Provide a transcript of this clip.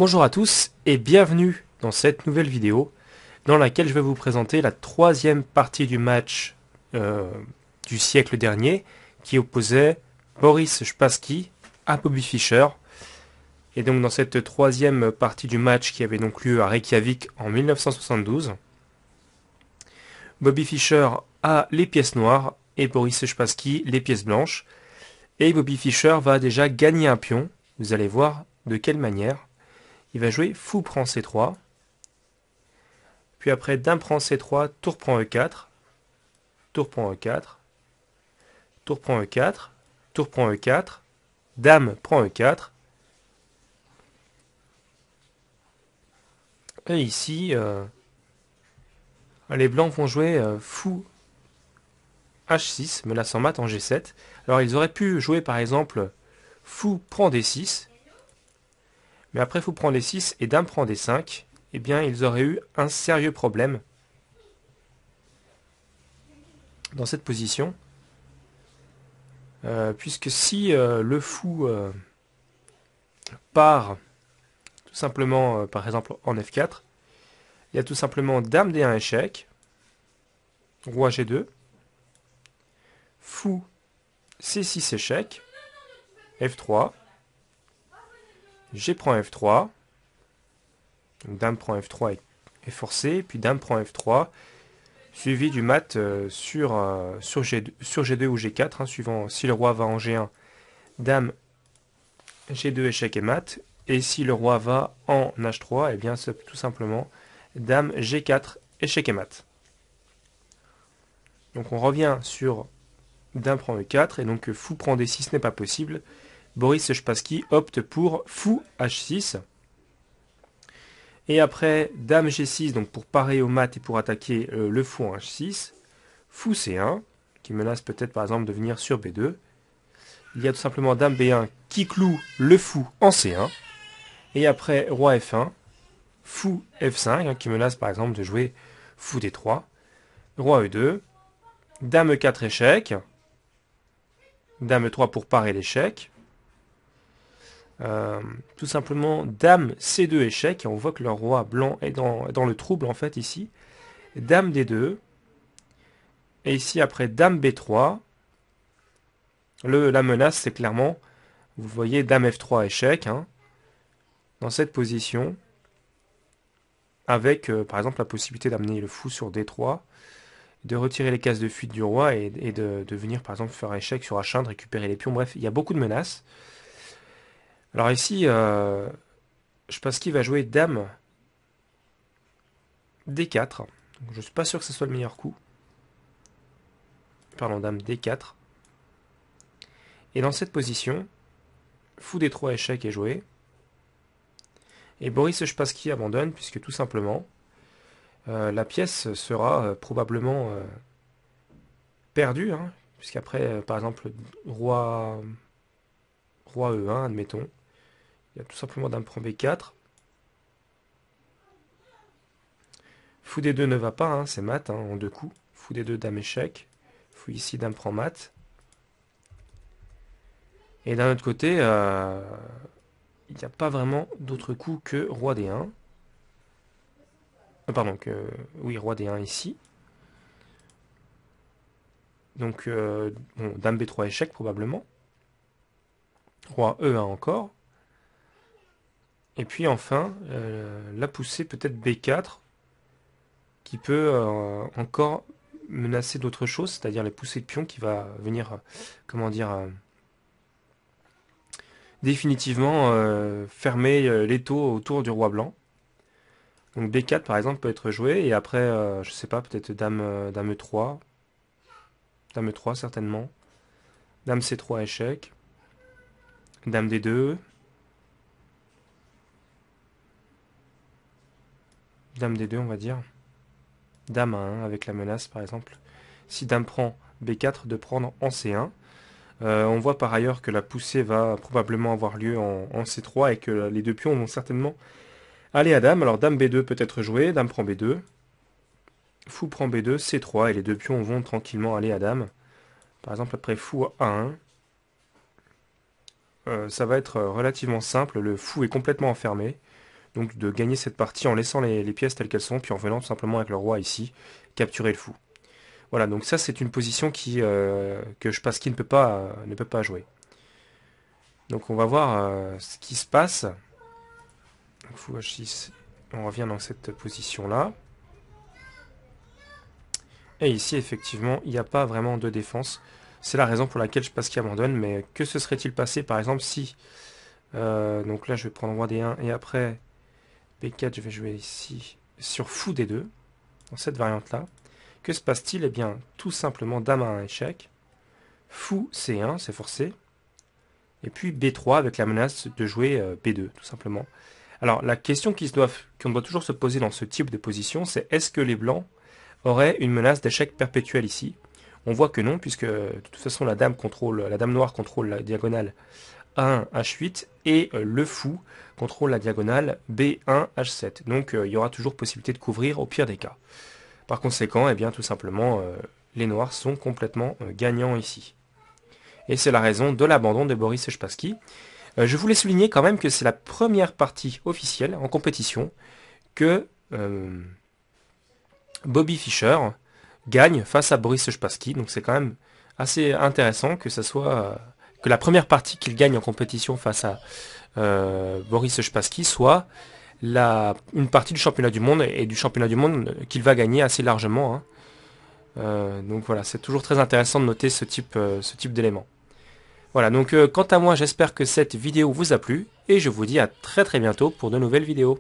Bonjour à tous et bienvenue dans cette nouvelle vidéo dans laquelle je vais vous présenter la troisième partie du match euh, du siècle dernier qui opposait Boris Spassky à Bobby Fischer. Et donc dans cette troisième partie du match qui avait donc lieu à Reykjavik en 1972, Bobby Fischer a les pièces noires et Boris Spassky les pièces blanches. Et Bobby Fischer va déjà gagner un pion, vous allez voir de quelle manière. Il va jouer fou prend C3, puis après dame prend C3, tour prend E4, tour prend E4, tour prend E4, tour prend E4, dame prend E4. Et ici, les blancs vont jouer fou H6, menaçant mat en G7. Alors ils auraient pu jouer par exemple fou prend D6, mais après fou prend D6 et dame prend D5, eh bien ils auraient eu un sérieux problème dans cette position, puisque si le fou part tout simplement par exemple en F4, il y a tout simplement dame D1 échec, roi G2, fou C6 échec, F3, G prend F3, donc dame prend F3 est forcé, puis dame prend F3, suivi du mat sur G2 ou G4, hein, suivant si le roi va en G1, dame G2 échec et mat, et si le roi va en H3, eh bien c'est tout simplement dame G4 échec et mat. Donc on revient sur dame prend E4, et donc fou prend D6 n'est pas possible. Boris Spassky opte pour fou H6. Et après dame G6, donc pour parer au mat et pour attaquer le fou en H6, fou C1, qui menace peut-être par exemple de venir sur B2. Il y a tout simplement dame B1 qui cloue le fou en C1. Et après roi F1, fou F5, hein, qui menace par exemple de jouer fou D3. Roi E2, dame E4 échec, dame E3 pour parer l'échec. Tout simplement dame C2 échec, et on voit que le roi blanc est dans le trouble en fait ici. Dame D2, et ici après dame B3, la menace c'est clairement, vous voyez dame F3 échec, hein, dans cette position, avec par exemple la possibilité d'amener le fou sur D3, de retirer les cases de fuite du roi et de venir par exemple faire échec sur H1, de récupérer les pions, bref, il y a beaucoup de menaces. Alors ici, Spassky va jouer dame D4. Donc, je ne suis pas sûr que ce soit le meilleur coup. Pardon, dame D4. Et dans cette position, fou D3 échec est joué. Et Boris Spassky abandonne, puisque tout simplement, la pièce sera probablement perdue, hein, puisqu'après, par exemple, roi E1, admettons, il y a tout simplement dame prend B4. Fou D2 ne va pas, hein, c'est mat, hein, en deux coups. Fou D2, dame échec. Fou ici, dame prend mat. Et d'un autre côté, il n'y a pas vraiment d'autre coup que roi D1. Pardon, oui, roi D1 ici. Donc, bon, dame B3 échec probablement. Roi E1 encore. Et puis enfin, la poussée peut-être B4, qui peut encore menacer d'autres choses, c'est-à-dire les poussées de pion qui va venir, comment dire, définitivement fermer l'étau autour du roi blanc. Donc B4 par exemple peut être joué, et après, je sais pas, peut-être dame E3, dame E3 certainement, dame C3 échec, dame D2, dame D2 on va dire, dame A1 avec la menace par exemple, si dame prend B4 de prendre en C1. On voit par ailleurs que la poussée va probablement avoir lieu en C3 et que les deux pions vont certainement aller à dame. Alors dame B2 peut être joué, dame prend B2, fou prend B2, C3, et les deux pions vont tranquillement aller à dame. Par exemple après fou A1, ça va être relativement simple, le fou est complètement enfermé. Donc de gagner cette partie en laissant les pièces telles qu'elles sont, puis en venant tout simplement avec le roi ici, capturer le fou. Voilà, donc ça c'est une position que Spassky ne peut pas jouer. Donc on va voir ce qui se passe. Donc, fou H6, on revient dans cette position-là. Et ici, effectivement, il n'y a pas vraiment de défense. C'est la raison pour laquelle Spassky abandonne. Mais que se serait-il passé, par exemple, si... donc là, je vais prendre roi D1. Et après, B4, je vais jouer ici sur fou D2. Dans cette variante-là. Que se passe-t-il? Eh bien, tout simplement, dame à un échec. Fou C1, c'est forcé. Et puis B3 avec la menace de jouer B2, tout simplement. Alors, la question qu'on doit toujours se poser dans ce type de position, c'est est-ce que les blancs auraient une menace d'échec perpétuel ici? On voit que non, puisque de toute façon la dame noire contrôle la diagonale A1, H8, et le fou contrôle la diagonale B1, H7. Donc il y aura toujours possibilité de couvrir au pire des cas. Par conséquent, eh bien, tout simplement, les noirs sont complètement gagnants ici. Et c'est la raison de l'abandon de Boris Spassky. Je voulais souligner quand même que c'est la première partie officielle en compétition que Bobby Fischer gagne face à Boris Spassky. Donc c'est quand même assez intéressant que ça soit que la première partie qu'il gagne en compétition face à Boris Spassky soit une partie du championnat du monde et du championnat du monde qu'il va gagner assez largement. Hein. Donc voilà, c'est toujours très intéressant de noter ce type d'éléments. Voilà, donc quant à moi, j'espère que cette vidéo vous a plu et je vous dis à très bientôt pour de nouvelles vidéos.